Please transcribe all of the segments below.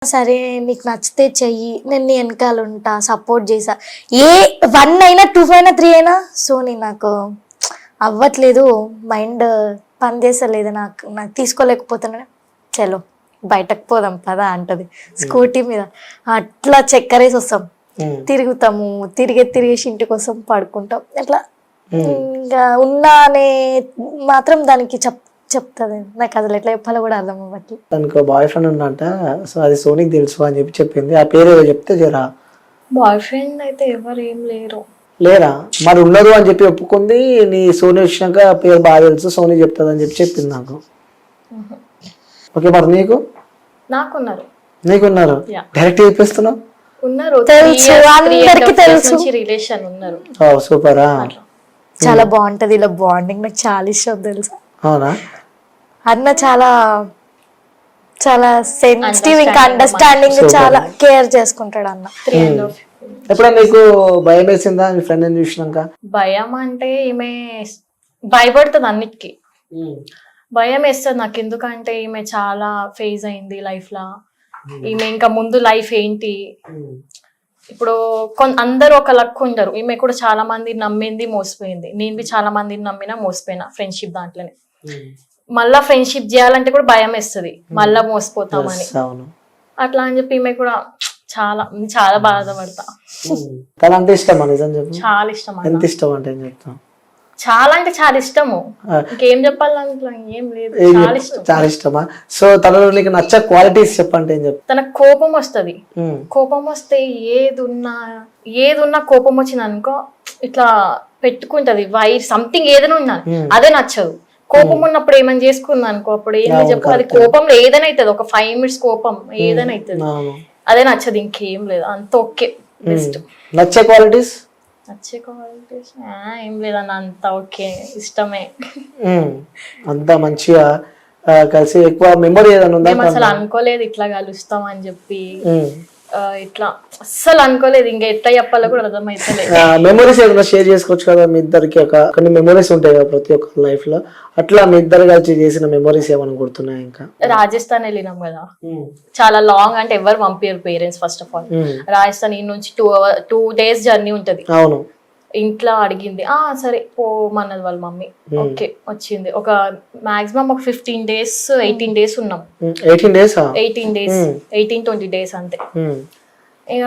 సరే నీకు నచ్చితే చెయ్యి, నేను నీ వెనకాల ఉంటా, సపోర్ట్ చేసా. ఏ 1 అయినా 2 అయినా 3 అయినా సోనీ నాకు అవ్వట్లేదు, మైండ్ పనిచేసలేదు, నాకు తీసుకోలేకపోతున్నా. చలో బయటకు పోదాం పదా అంటది స్కూటీ మీద. అట్లా చక్కరేసి వస్తాం, తిరుగుతాము, తిరిగేసి ఇంటి కోసం పడుకుంటాం. అట్లా ఇంకా ఉన్నా అనే మాత్రం దానికి చెప్తుంది. నాకు అసలు ఎట్లా చెప్పాలో కూడా అర్థం అవ్వట్లేదు. తనకు బాయ్ ఫ్రెండ్ ఉన్నంట, సో అది సోనీకి తెలుసు అని చెప్పి చెప్పింది. ఆ పేరు ఏదో చెప్తే జరా. బాయ్ ఫ్రెండ్ అయితే ఎవరు ఏం లేరా? మరి ఉన్నారు అని చెప్పి ఒప్పుకుంది. నీ సోనీ వచ్చినాక పేరు బాగా తెలుసు, సోనీ చెప్తుంది అని చెప్పి చెప్పింది నాకు. ఓకే, మరి నాకున్నారు. నీకున్నారు? డైరెక్ట్ చెప్పేస్తున్నావు. ఉన్నారు, తెలుసు, అందరికీ తెలుసు. రిలేషన్ ఉన్నారు. సూపరా, చాలా బాగుంటది ఇలా బాండింగ్. నాకు చాలా ఇష్టం తెలుసా. అవునా? అన్న చాలా చాలా సెన్సిటివ్, ఇంకా అండర్స్టాండింగ్, చాలా కేర్ చేసుకుంటాడు అన్న. ఎప్పుడైనా నీకు భయం వేసిందా మీ ఫ్రెండ్ చూసినాక? భయం అంటే ఈమె భయపడుతుంది అన్నిటికీ. భయం వేస్తుంది నాకు, ఎందుకంటే ఈమె చాలా ఫేజ్ అయింది లైఫ్ లా. ఈమె ఇంకా ముందు లైఫ్ ఏంటి, ఇప్పుడు అందరూ ఒక లక్ ఉండరు. ఈమె కూడా చాలా మంది నమ్మింది, మోసపోయింది. నేను చాలా మందిని నమ్మినా మోసపోయినా ఫ్రెండ్షిప్ దాంట్లోనే. మళ్ళా ఫ్రెండ్షిప్ చేయాలంటే కూడా భయం వేస్తుంది, మళ్ళా మోసపోతామని. అట్లా అని చెప్పి ఈమె కూడా చాలా చాలా బాధపడతా. అంటే ఇష్టమా? నిజం చెప్పు. చాలా ఇష్టం. ఎంత ఇష్టం అంటే ఏం చెప్తాం? చాలా అంటే చాలా ఇష్టము, ఇంకేం చెప్పాలంటే ఏం లేదు. చాలా ఇష్టం. చాలా ఇష్టమా? సో తనలో నీకు నచ్చే క్వాలిటీస్ చెప్పంటే ఏం చెప్తా? తనకు కోపం వస్తుంది. కోపం వస్తే ఏదున్నా కోపం వచ్చింది అనుకో ఇట్లా పెట్టుకుంటది. వైర్ సంథింగ్ ఏదైనా ఉన్నా అదే నచ్చదు. కోపం ఉన్నప్పుడు ఏమైనా చేసుకుంది అనుకో, అప్పుడు ఏంటి చెప్పు, అది కోపంలో ఏదైనా అవుతుంది. ఒక 5 minutes కోపం ఏదైనా అవుతుంది, అదే నచ్చదు. ఇంకేం లేదు, అంత ఓకే. బెస్ట్. నచ్చే క్వాలిటీస్ ఏం లేదన్న, అంత ఓకే, ఇష్టమే. అంతా మంచిగా కలిసి. ఎక్కువ మెమరీ ఏదైనా ఉందా? అసలు అనుకోలేదు ఇట్లా కలుస్తాం అని చెప్పి, ఇట్లా అస్సలు అనుకోలేదు. ఇంకా ఎట్లా చెప్పాలో కూడా అర్థమైతలేదు. మెమరీస్ ఏదైనా షేర్ చేసుకోవచ్చు కదా మీ ఇద్దరికి? కొన్ని మెమరీస్ ఉంటాయి కదా ప్రతి ఒక్క లైఫ్ లో. అట్లా మీ ఇద్దరు కలిసి చేసిన మెమరీస్ ఏమైనా గుర్తున్నాయి? ఇంకా రాజస్థాన్ వెళ్ళినాం కదా, చాలా లాంగ్, అంటే ఎవరు పంపారు parents. First of all Rajasthan ఈ నుంచి 2 days జర్నీ ఉంటది. అవును. ఇంట్లో అడిగింది, సరే పోమన్నది వాళ్ళ మమ్మీ. ఓకే, వచ్చింది. ఒక మాక్సిమం ఒక 15 days 18 days ఉన్నాం. 18 days 18-20 days అంతే. ఇక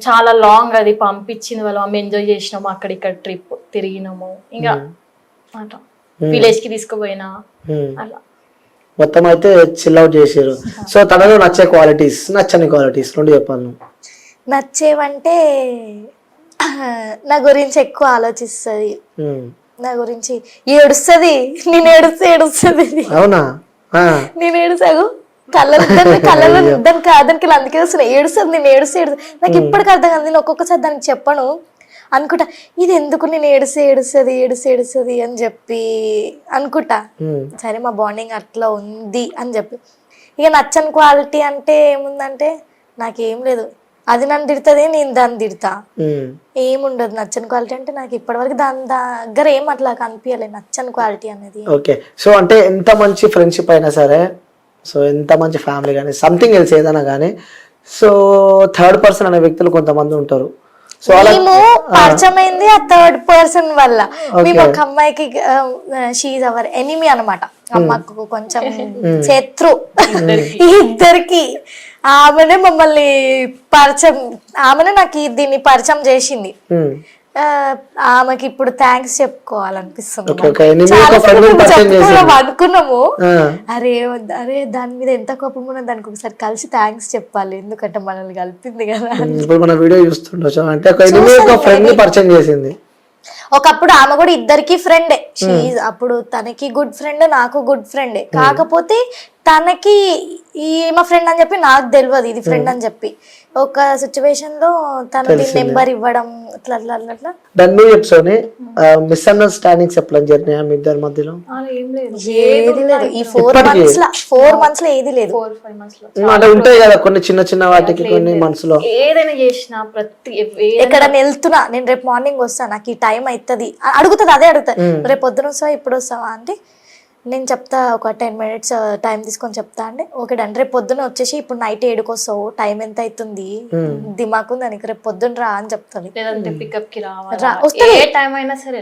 చాలా లాంగ్, అది పంపించింది వాళ్ళ మమ్మీ. ఎంజాయ్ చేసినాము, అక్కడిక్కడ ట్రిప్ తిరిగినాము. ఇంకా అట్లా విలేజ్ కి తీసుకుపోయినా, అలా మొత్తం అయితే చిల్ అవుట్ చేసారు. సో తనలో నచ్చే క్వాలిటీస్, నచ్చని క్వాలిటీస్ రెండు చెప్పాను. నచ్చేవంటే నా గురించి ఎక్కువ ఆలోచిస్తుంది, నా గురించి ఏడుస్తుంది. నేను ఏడుస్తుంది. అవునా? నేను ఏడుసాగు కళ్ళలో దానికి అందుకే వస్తున్నాయి. ఏడుస్తుంది, నేను ఏడుస్తుంది. నాకు ఇప్పటికి అర్థం కాదు. నేను ఒక్కొక్కసారి దానికి చెప్పను అనుకుంటా, ఇది ఎందుకు నేను ఏడుస్తుంది అని చెప్పి అనుకుంటా. సరే మా బాండింగ్ అట్లా ఉంది అని చెప్పి. ఇక నచ్చని క్వాలిటీ అంటే ఏముందంటే నాకేం లేదు. అది నన్ను తిడుతుంది, నేను దాన్ని తిడతా. ఏముండదు నచ్చని క్వాలిటీ అంటే. నాకు ఇప్పటివరకు దాని దగ్గర ఏం అట్లా కనిపించలేదు నచ్చని క్వాలిటీ అనేది. ఓకే, సో అంటే ఎంత మంచి ఫ్రెండ్షిప్ అయినా సరే, సో ఎంత మంచి ఫ్యామిలీ కానీ, సంథింగ్ ఎల్స్ ఏదైనా కానీ, సో థర్డ్ పర్సన్ అనే వ్యక్తులు కొంతమంది ఉంటారు. సో మేము పరిచయం అయింది ఆ థర్డ్ పర్సన్ వల్ల. మేము ఒక అమ్మాయికి, షీఈ్ అవర్ ఎనిమీ అనమాట. అమ్మకు కొంచెం శత్రు. ఇద్దరికి ఆమెనే మమ్మల్ని పరిచయం, ఆమెనే నాకు దీన్ని పరిచయం చేసింది. ఆమెకి ఇప్పుడు థ్యాంక్స్ చెప్పుకోవాలనిపిస్తుంది. అనుకున్నాము, అరే దాని మీద ఎంత కోపం ఉన్నా దానికి ఒకసారి కలిసి థ్యాంక్స్ చెప్పాలి, ఎందుకంటే మనల్ని కలిపింది కదా. ఇప్పుడు మన వీడియో చూస్తుండొచ్చు అంటే పరిచయం చేసింది. ఒకప్పుడు ఆమె కూడా ఇద్దరికి ఫ్రెండే. అప్పుడు తనకి గుడ్ ఫ్రెండ్, నాకు గుడ్ ఫ్రెండే. కాకపోతే తనకి ఈమె ఫ్రెండ్ అని చెప్పి నాకు తెలియదు ఇది ఫ్రెండ్ అని చెప్పి. ఒక సిచ్యువేషన్ లో తన నెంబర్ ఇవ్వడం అట్లా అట్లా అట్లా దాన్ని ఎపిసోడ్ మిస్అండర్స్టాండింగ్స్ ఎప్పుడు జరిగినాయా మీ ఇద్దరి మధ్యలో? ఏది లేదు. ఈ 4 months లో ఏది లేదు. 4-5 months అంటే ఉంటాయి కదా కొన్ని చిన్న వాటికి, కొన్ని మనసులో ఏదైనా చేసినా ప్రతి ఎక్కడైనా వెళ్తున్నా, నేను రేపు మార్నింగ్ వస్తా, నాకు ఈ టైం అవుతుంది అడుగుతుంది. అదే అడుగుతుంది, రేపు పొద్దున వస్తావా ఇప్పుడు వస్తావా అంటే నేను చెప్తా, ఒక 10 minutes టైం తీసుకొని చెప్తా అంటే ఓకే అండి. రేపు పొద్దున వచ్చేసి ఇప్పుడు నైట్ 7కి వస్తావు, టైం ఎంత అవుతుంది, దిమాకు దానికి రేపు పొద్దున రా అని చెప్తుంది. లేదంటే పికప్ కి రావాలి, వస్తుంది. ఏ టైం అయినా సరే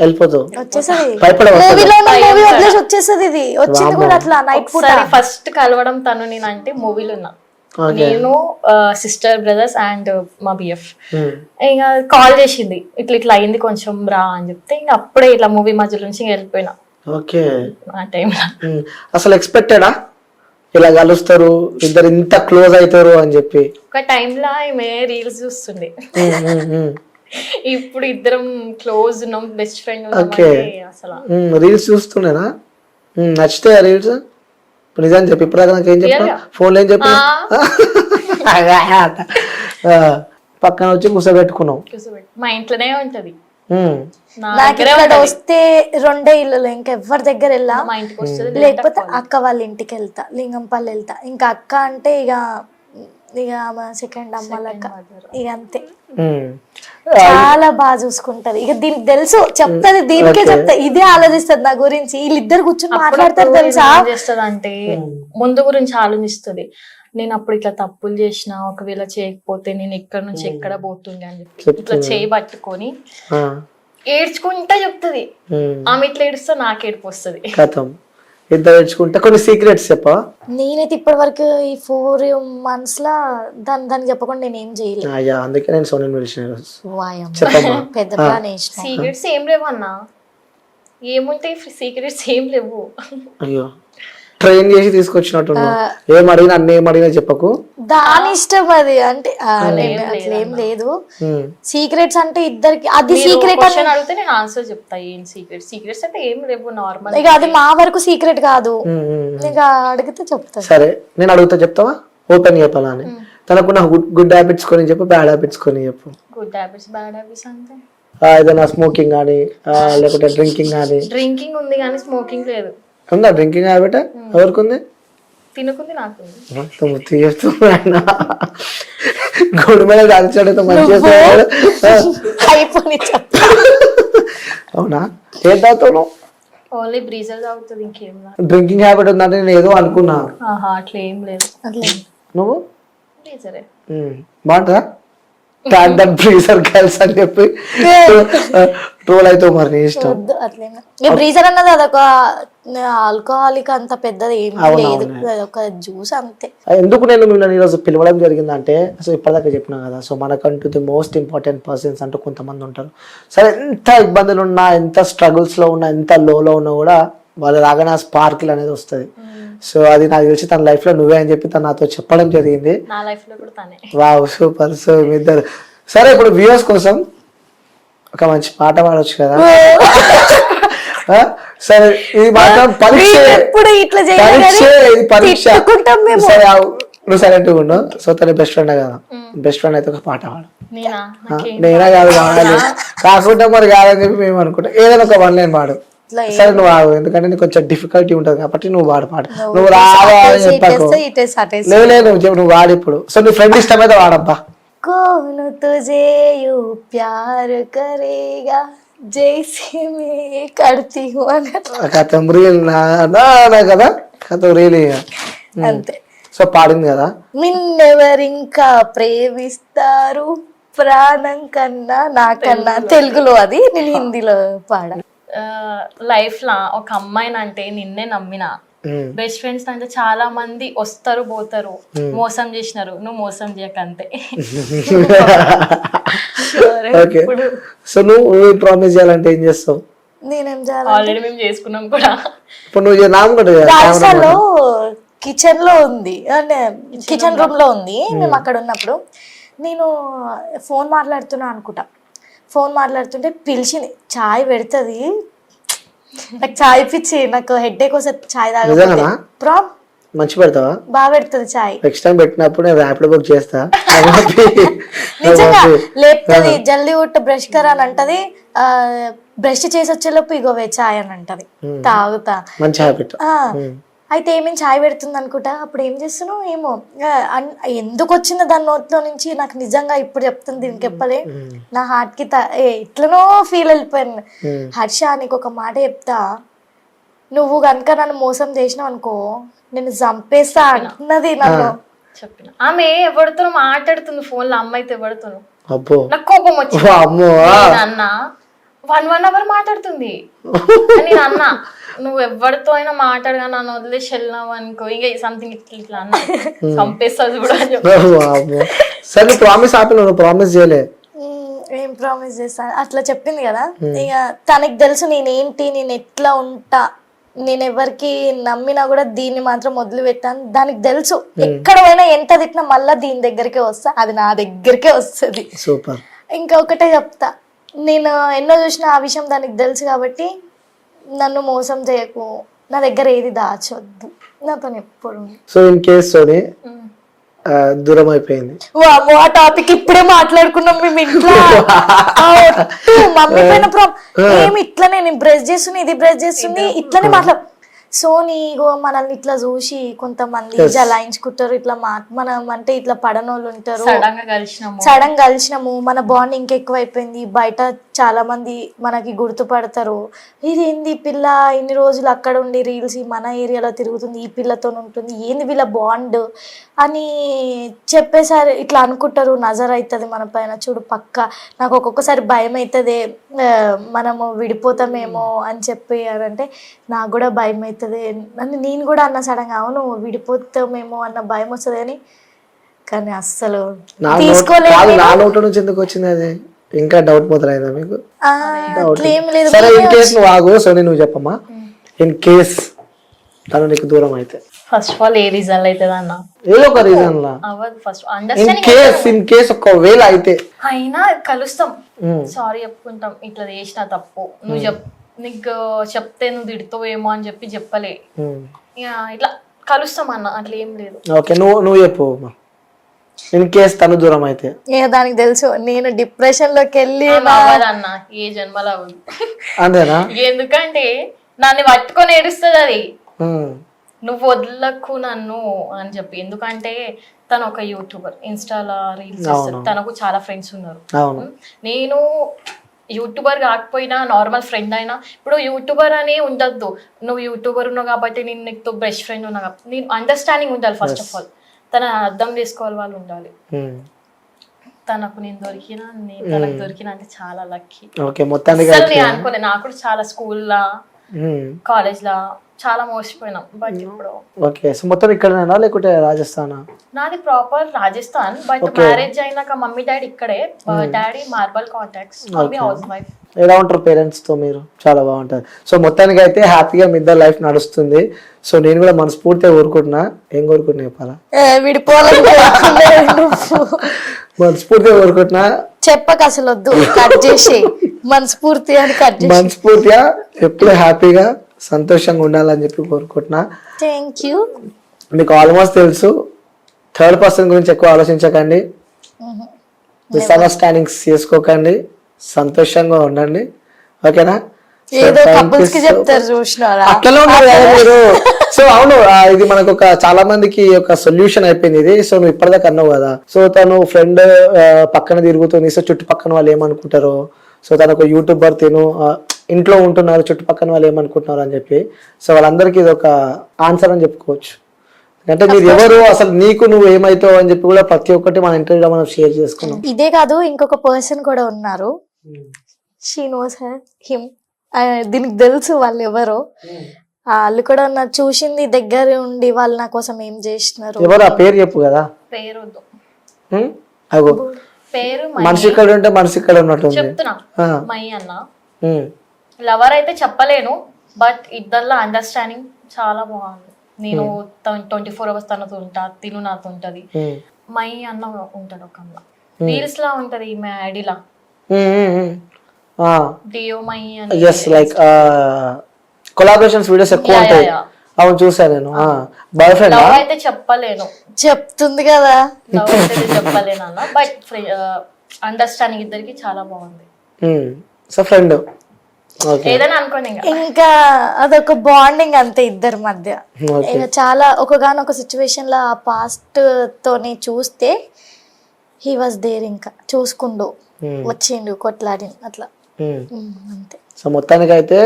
వెళ్ళిపోతావు వచ్చేసది భయపడవు మూవీలో మూవీ వదిలేసి వచ్చేస్తుంది. ఇది వచ్చింది కూడా అట్లా నైట్ పూట. ఫస్ట్ కలవడం తను నేనంటే మూవీలో ఉన్నా, నేను సిస్టర్ బ్రదర్స్ అండ్ మా బిఎఫ్. ఇంకా కాల్ చేసింది, ఇట్లా ఇట్లా అయింది కొంచెం రా అని చెప్తే ఇంకా అప్పుడే ఇట్లా మూవీ మధ్యలో నుంచి వెళ్ళిపోయినా. ఓకే. ఆ టైంలో అసలు ఎక్స్పెక్టెడా ఇలా కలుస్తారు ఇద్దరు ఇంత క్లోజ్ అవుతారు అని చెప్పి? ఒక టైంలో ఆమె రీల్స్ చూస్తుండే, ఇప్పుడు ఇద్దరం క్లోజ్ ఉన్నాం, బెస్ట్ ఫ్రెండ్ అసలు. రీల్స్ చూస్తుండేనా? నచ్చుతాయా రీల్స్? నిజాన్ని చెప్పి ఇప్పుడు నాకు ఏం చెప్పా, ఫోన్లో ఏం చెప్పి పక్కన వచ్చి కూర్చోబెట్టుకున్నావు. మా ఇంట్లోనే ఉంటది. నాకు ఇక్కడ వస్తే 2 ఇల్లులు, ఇంకెవ్వరి దగ్గర వెళ్ళా. మా ఇంటికి వస్తుంది, లేకపోతే అక్క వాళ్ళ ఇంటికి వెళ్తా, లింగంపల్లి వెళ్తా. ఇంకా అక్క అంటే ఇక సెకండ్ అమ్మ లెక్క, ఇక అంతే. చాలా బాగా చూసుకుంటది. ఇక దీనికి తెలుసు, చెప్తాది, దీనికే చెప్తా, ఇదే ఆలోచిస్తుంది నా గురించి. వీళ్ళిద్దరు కూర్చొని మాట్లాడతారు తెలుసా. చేస్తుంది అంటే ముందు గురించి ఆలోచిస్తుంది. నేను అప్పుడు ఇట్లా తప్పులు చేసిన, ఒకవేళ చేయకపోతే నేను ఎక్కడ నుంచి ఎక్కడ పోతుండే అని చెప్పి ఇట్లా చేయి పట్టుకొని ఏడ్చుకుంటా చెప్తుంది. ఆమె ఇట్లా ఏడుస్తా నాకు ఏడుపు వస్తుంది. కథం ఇద్దరు ఏడ్చుకుంటా. కొన్ని సీక్రెట్స్ చెప్పా. నేనైతే ఇప్పటి వరకు ఈ 4 months లా దానికి చెప్పకుండా నేను ఏం చేయలేదు. అందుకే నేను సోనియా పిలిచిన. పెద్ద ప్లాన్ వేసిన. సీక్రెట్స్ ఏం లేవు అన్న, ఏముంటాయి సీక్రెట్స్ ఏం లేవు. అయ్యో, ట్రైన్ చేసి తీసుకొచ్చినట్టు. ఏం అడిగినా అన్ని ఏం అడిగినా చెప్పకు, దాని ఇష్టం అది. అంటే అట్లేం లేదు. సీక్రెట్స్ అంటే ఇద్దరికి అది సీక్రెట్ క్వశ్చన్ అడిగితే నేను ఆన్సర్ చెప్తా. ఏం సీక్రెట్స్ అంటే ఏం లేవు, నార్మల్. ఇక అది మా వరకు సీక్రెట్ కాదు, ఇక అడిగితే చెప్తా. సరే నేను అడుగుతా, చెప్తావా? ఓపెన్ చెప్పాలా అని. తనకున్న గుడ్ హ్యాబిట్స్ కొని చెప్పు, బ్యాడ్ హ్యాబిట్స్ కొని చెప్పు. గుడ్ హ్యాబిట్స్ బ్యాడ్ హ్యాబిట్స్ అంటే ఏదైనా స్మోకింగ్ కానీ లేకపోతే డ్రింకింగ్ కానీ. డ్రింకింగ్ ఉంది కానీ స్మోకింగ్ లేదు. ఉందా డ్రింకింగ్ హ్యాబిట్? ఎవరికి ఉంది? తినుకుంది నాకు. గోడు మీద కాల్చాడు మంచిగా. అవునా? ఏం తాగుతావు? ఓన్లీ బ్రీజర్ తాగుతుంది, ఇంకేం. డ్రింకింగ్ హ్యాబిట్ ఉందంటే నేను ఏదో అనుకున్నా. అట్లా ఏం లేదు. నువ్వు బ్రీజరే బాగుంటుందా? బ్రీజర్ గర్ల్స్ అని చెప్పి ట్రోల్ అవుతావు. మరి నీ ఇష్టం. బ్రీజర్ అన్నది అదొక ఆల్కహాలిక్, అంత పెద్దది ఏం లేదు, ఒక జ్యూస్ అంతే. ఎందుకు నేను మిమ్మల్ని ఈరోజు పిలవడం జరిగిందంటే, సో ఇప్పటిదాకా చెప్పినా కదా, సో మనకంటూ ది మోస్ట్ ఇంపార్టెంట్ పర్సన్స్ అంటూ కొంతమంది ఉంటారు. సరే, ఎంత ఇబ్బందులు ఉన్నా, ఎంత స్ట్రగుల్స్ లో ఉన్నా, ఎంత లోలో ఉన్నా కూడా వాళ్ళు రాగానే ఆ స్పార్కిల్ అనేది వస్తుంది. సో అది నాకు తెలిసి తన లైఫ్ లో నువ్వే అని చెప్పి తను నాతో చెప్పడం జరిగింది. Wow, super. సో మీ ఇద్దరు సరే, ఇప్పుడు వ్యూవర్స్ కోసం ఒక మంచి పాట పాడొచ్చు కదా? సరే, ఇది మాత్రం పరీక్ష. సరే, నువ్వు సైలెంట్ గా ఉన్నావు. సో తన బెస్ట్ ఫ్రెండ్ కదా, బెస్ట్ ఫ్రెండ్ అయితే ఒక పాట పాడు. నేనా కాదు, కావాలి కాకుండా మరి కాదని చెప్పి మేము అనుకుంటాం. ఏదైనా ఒక 1 line పాడు. సరే నువ్వు ఆగు, ఎందుకంటే నీకు కొంచెం డిఫికల్టీ ఉంటుంది కాబట్టి నువ్వు వాడు పాడు. నువ్వు రావాలి చెప్పకు. లేదు, నువ్వు వాడు ఇప్పుడు. సో నీ ఫ్రెండ్ ఇష్టమైతే వాడబ్బా. कौन तुझे यू प्यार करेगा जैसे मैं करती हूँ కథం రియల్ కదా, కథం రియల్ అంతే. సో పాడింది కదా. నిన్నెవరింకా ప్రేమిస్తారు ప్రాణం కన్నా నాకన్నా. తెలుగులో అది, నేను హిందీలో పాడ. లైఫ్ లా ఒక అమ్మాయిని అంటే నిన్నే నమ్మిన. బెస్ట్ ఫ్రెండ్స్ అంటే చాలా మంది వస్తారు పోతారు, మోసం చేసినారు, నువ్వు మోసం చేయకంతే. సో నువ్వు ప్రామిస్ చేయాలంటే ఏం చేస్తావు? నేనేం చేయాలి? ఆల్రెడీ మేము చేసుకున్నాం కూడా. ఇప్పుడు నువ్వు రాజస్థాన్లో కిచెన్ లో ఉంది, అంటే కిచెన్ రూమ్ లో ఉంది. మేము అక్కడ ఉన్నప్పుడు నేను ఫోన్ మాట్లాడుతున్నా అనుకుంటా. ఫోన్ మాట్లాడుతుంటే పిలిచింది, చాయ్ పెడుతుంది. నాకు చాయ్ పిచ్చి, నాకు హెడ్ఏక్ వస్తుంది చాయ్ తాగకపోతే. మంచి పెడతావా? బాగా పెడుతుంది చాయ్. నెక్స్ట్ టైం పెట్టినప్పుడు నేను ర్యాపిడో బుక్ చేస్తా. నిజంగా లేపుతుంది, జల్దీ ఉట్ట బ్రష్ కరా అని అంటది. బ్రష్ చేసి వచ్చేలోపు ఇగోవే చాయ్ అని అంటది. తాగుతా. మంచి హ్యాబిట్. అయితే ఏమేమి చాయ్ పెడుతుంది అనుకుంటా. అప్పుడు ఏం చేస్తున్నావు ఏమో, ఎందుకు వచ్చిందో దాని నోట్లో నుంచి నాకు నిజంగా ఇప్పుడు చెప్తుంది. దీనికి చెప్పలే, నా హార్ట్ కి ఎట్లనో ఫీల్ వెళ్ళిపోయాను. హర్ష నీకు ఒక మాట చెప్తా, నువ్వు కనుక నన్ను మోసం చేసినావు అనుకో నేను చంపేస్తా అంటున్నది నన్ను. చెప్పిన ఆమె ఎవరితో మాట్లాడుతుంది ఫోన్ లో, అమ్మాయితో ఎవరితో, అబ్బో నాకు కోపం వచ్చింది. అమ్మో నేను అన్న 1 అవర్ మాట్లాడుతుంది. నేను అన్న నువ్వు ఎవరితో అయినా మాట్లాడగా నన్ను వదిలేసి వెళ్ళినావు అనుకో ఇంకా సంథింగ్ ఇట్లా అన్న చంపేస్తుంది కూడా అని చెప్పి. అమ్మో సరే ప్రామిస్ ఆపి నువ్వు ప్రామిస్ చేయలే. ఏం ప్రామిస్ చేస్తాను అట్లా చెప్పింది కదా. ఇక తనకి తెలుసు నేనేంటి, నేను ఎట్లా ఉంటా, నేను ఎవరికి నమ్మినా కూడా దీన్ని మాత్రం మొదలు పెట్టాను. దానికి తెలుసు ఎక్కడ పోయినా ఎంత తిట్టినా మళ్ళా దీని దగ్గరికే వస్తా, అది నా దగ్గరికే వస్తుంది. సూపర్. ఇంకా ఒకటే చెప్తా, నేను ఎన్నో చూసిన ఆ విషయం దానికి తెలుసు కాబట్టి నన్ను మోసం చేయకు, నా దగ్గర ఏది దాచొద్దు, నాతో ఎప్పుడు. సో ఇన్ కేస్ సోని దూరం అయిపోయింది, ఆ టాపిక్ ఇప్పుడే మాట్లాడుకున్నాం మేము ఇంట్లో. మమ్మీ పైన ఏమి ఇట్లా నేను బ్రష్ చేస్తుంది, ఇది బ్రష్ చేస్తుంది, ఇట్లనే మాట్లాడు. సోని మనల్ని ఇట్లా చూసి కొంతమంది జలాయించుకుంటారు, ఇట్లా మనం అంటే ఇట్లా పడనోళ్ళు ఉంటారు. సడన్ కలిసినాము, మన బాండ్ ఇంకెక్కువ అయిపోయింది, బయట చాలా మంది మనకి గుర్తుపడతారు. ఇది ఏంది పిల్ల ఇన్ని రోజులు అక్కడ ఉండి రీల్స్ మన ఏరియాలో తిరుగుతుంది, ఈ పిల్లతో ఉంటుంది, ఏంది వీళ్ళ బాండ్ అని చెప్పేసారి ఇట్లా అనుకుంటారు. నజర్ అవుతుంది మన పైన. చూడు పక్క నాకు ఒక్కొక్కసారి భయం అవుతుంది మనము విడిపోతామేమో అని చెప్పి అంటే నాకు కూడా భయం అవుతుంది. నన్ను నేను కూడా అన్న సడన్గా అవును విడిపోతామేమో అన్న భయం వస్తుంది కానీ అస్సలు తీసుకోలేదు. నా నోట్ నుంచి ఎందుకు వచ్చింది అది? ఇంకా డౌట్ మొదలైందా మీకు? అట్లేం లేదు. సరే ఇన్ కేస్ నువ్వు ఆగు సోని, నువ్వు చెప్పమ్మా. ఇన్ కేస్ తను నీకు దూరం అయితే first of all A reason అవుతుంది అన్న, ఏదో ఒక reason law first in case ఒకవేళ అయితే అయినా కలుస్తాం, సారీ చెప్పుకుంటాం, ఇట్లా చేసిన తప్పు నువ్వు నీకు చెప్తే నువ్వు తిడుతావేమో అని చెప్పి చెప్పలే, ఇట్లా కలుస్తాం అన్న, అట్లా ఏం లేదు. ఓకే నువ్వు చెప్పు ఇన్ కేస్ తను దూరం అయితే. దానికి తెలుసు నేను డిప్రెషన్ లోకి వెళ్ళి అన్న ఏ జన్మలో అవ్వదు. అంతేనా? ఎందుకంటే నన్ను పట్టుకొని ఏడుస్తుంది అది, నువ్వు వదలకు నన్ను అని చెప్పి. ఎందుకంటే తను ఒక యూట్యూబర్, ఇన్స్టాలో రీల్స్ చేస్తారు, తనకు చాలా ఫ్రెండ్స్ ఉన్నారు. నేను యూట్యూబర్ కాకపోయినా నార్మల్ ఫ్రెండ్ అయినా, ఇప్పుడు యూట్యూబర్ అని ఉండద్దు, నువ్వు యూట్యూబర్ ఉన్నావు కాబట్టి నేను నీకు బెస్ట్ ఫ్రెండ్ ఉన్నా కాబట్టి నేను అండర్స్టాండింగ్ ఉండాలి. ఫస్ట్ ఆఫ్ ఆల్ తన అర్థం చేసుకోవాలి, వాళ్ళు ఉండాలి. తనకు నేను దొరికినా, నేను తనకు దొరికినా అంటే చాలా లక్కీ. నేను అనుకోలే, నాకు కూడా చాలా స్కూల్లో కాలేజ్ లా చాలా మోసపోయినాం. బట్ ఇప్పుడు ఓకే. సో మొత్తం ఇక్కడేనా లేకుంటే రాజస్థానా? నాది ప్రాపర్ రాజస్థాన్, బట్ మ్యారేజ్ అయినాక మమ్మీ డాడీ ఇక్కడే. Daddy marble contacts, mummy house wife. ఎలా ఉంటారు పేరెంట్స్ తో మీరు? చాలా బాగుంటారు. సో మొత్తానికి అయితే హ్యాపీగా మీ ఇద్దరు లైఫ్ నడుస్తుంది. సో నేను కూడా మనస్ఫూర్తిగా కోరుకుంటున్నా. ఏం కోరుకుంటున్నా చెప్పాలా? మనస్ఫూర్తిగా కోరుకుంటున్నా. చెప్పక అసలు వద్దు, కట్ చేసి మనస్ఫూర్తిగా మనస్ఫూర్తిగా ఎప్పుడు హ్యాపీగా సంతోషంగా ఉండాలని చెప్పి కోరుకుంటున్నా. Thank you. మీకు ఆల్మోస్ట్ తెలుసు, థర్డ్ పర్సన్ గురించి ఎక్కువ ఆలోచించకండి, మిస్అండర్స్టాండింగ్స్ చేసుకోకండి, సంతోషంగా ఉండండి. ఓకేనా? అట్లనే ఉన్నారు కదా మీరు. సో అవును, ఇది మనకు ఒక చాలా మందికి ఒక సొల్యూషన్ అయిపోయింది ఇది. సో నువ్వు ఇప్పటిదాకా అన్నావు కదా, సో తను ఫ్రెండ్ పక్కన తిరుగుతుంది, సో చుట్టుపక్కల వాళ్ళు ఏమనుకుంటారో, సో తను ఒక యూట్యూబర్, తిను ఇంట్లో ఉంటున్నారు, చుట్టుపక్కల వాళ్ళు ఏమనుకుంటున్నారు అని చెప్పి. సో వాళ్ళందరికీ ఇది ఒక ఆన్సర్ అని చెప్పుకోవచ్చు. అంటే మీరు ఎవరు, అసలు నీకు నువ్వు ఏమైతావు అని చెప్పి కూడా ప్రతి ఒక్కటి మన ఇంటర్వ్యూలో మనం షేర్ చేసుకున్నాం. ఇదే కాదు, ఇంకొక పర్సన్ కూడా ఉన్నారు. She knows him. దీనికి తెలుసు వాళ్ళు ఎవరో. వాళ్ళు కూడా నా చూసింది దగ్గర ఉండి వాళ్ళు నా కోసం ఏం చేస్తున్నారు. ఎవరు? ఆ పేరు చెప్పు కదా. పేరు అగో పేరు మనిషి ఇక్కడ ఉంటే మనిషి ఇక్కడ ఉన్నట్టు చెప్తున్నా. మై అన్న లవర్ అయితే చెప్పలేను, బట్ ఇద్దరిలో అండర్స్టాండింగ్ చాలా బాగుంది. నేను 24 hours తనతో ఉంటా, తిను నాతో ఉంటది. మై అన్న ఉంటాడు ఒక అన్న, రీల్స్ లా ఉంటది ఈమె ఐడిలా, డియో మై అని. లైక్ కొలాబరేషన్స్ వీడియోస్ ఎక్కువ ఉంటాయి. అవును చూసాను నేను. బాయ్ ఫ్రెండ్ లవ్ అయితే చెప్పలేను, చెప్తుంది కదా. లవ్ అయితే చెప్పలేను అన్న, బట్ అండర్స్టాండింగ్ ఇద్దరికి చాలా బాగుంది. సో ఫ్రెండ్ ఏదైనా అనుకోండి, ఇంకా అదొక బాండింగ్ అంతే ఇద్దరి మధ్య. ఇంకా చాలా ఒకగానొక సిచ్యువేషన్ లో ఆ పాస్ట్ తోని చూస్తే హీ వాజ్ దేర్, ఇంకా చూసుకుండు వచ్చిండు, కొట్లాడి అట్లా అంతే. సో మొత్తానికి అయితే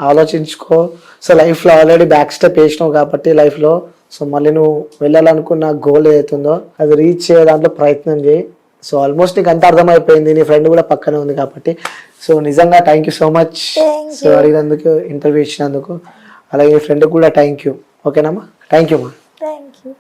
ఆలోచించుకో. సో లైఫ్లో ఆల్రెడీ బ్యాక్ స్టెప్ వేసినావు కాబట్టి లైఫ్లో, సో మళ్ళీ నువ్వు వెళ్ళాలనుకున్న గోల్ ఏదైతుందో అది రీచ్ చేయ దాంట్లో ప్రయత్నం చేయి. సో ఆల్మోస్ట్ నీకు అంతా అర్థమైపోయింది, నీ ఫ్రెండ్ కూడా పక్కనే ఉంది కాబట్టి. సో నిజంగా thank you so much. So అడిగినందుకు, ఇంటర్వ్యూ ఇచ్చినందుకు, అలాగే నీ ఫ్రెండ్కి కూడా థ్యాంక్ యూ. ఓకేనమ్మా, థ్యాంక్ యూ అమ్మా. Thank you.